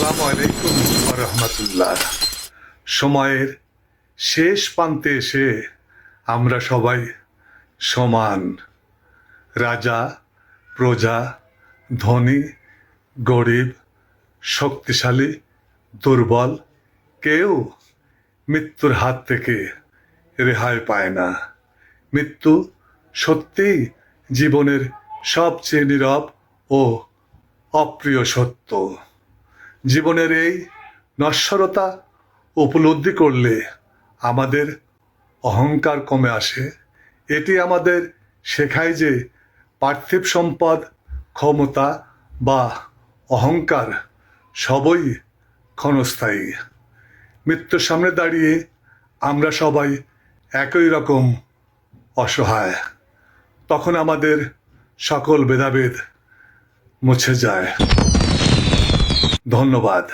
আসসালামু আলাইকুম ওয়া রাহমাতুল্লাহ। সময়ের শেষ প্রান্তে এসে আমরা সবাই সমান। রাজা, প্রজা, ধনী, গরিব, শক্তিশালী, দুর্বল, কেউ মৃত্যুর হাত থেকে রেহাই পায় না। মৃত্যু সত্যিই জীবনের সবচেয়ে নীরব ও অপ্রিয় সত্য। জীবনের এই নশ্বরতা উপলব্ধি করলে আমাদের অহংকার কমে আসে। এটি আমাদের শেখায় যে পার্থিব সম্পদ, ক্ষমতা বা অহংকার সবই ক্ষণস্থায়ী। মৃত্যুর সামনে দাঁড়িয়ে আমরা সবাই একই রকম অসহায়। তখন আমাদের সকল ভেদাভেদ মুছে যায়। ধন্যবাদ।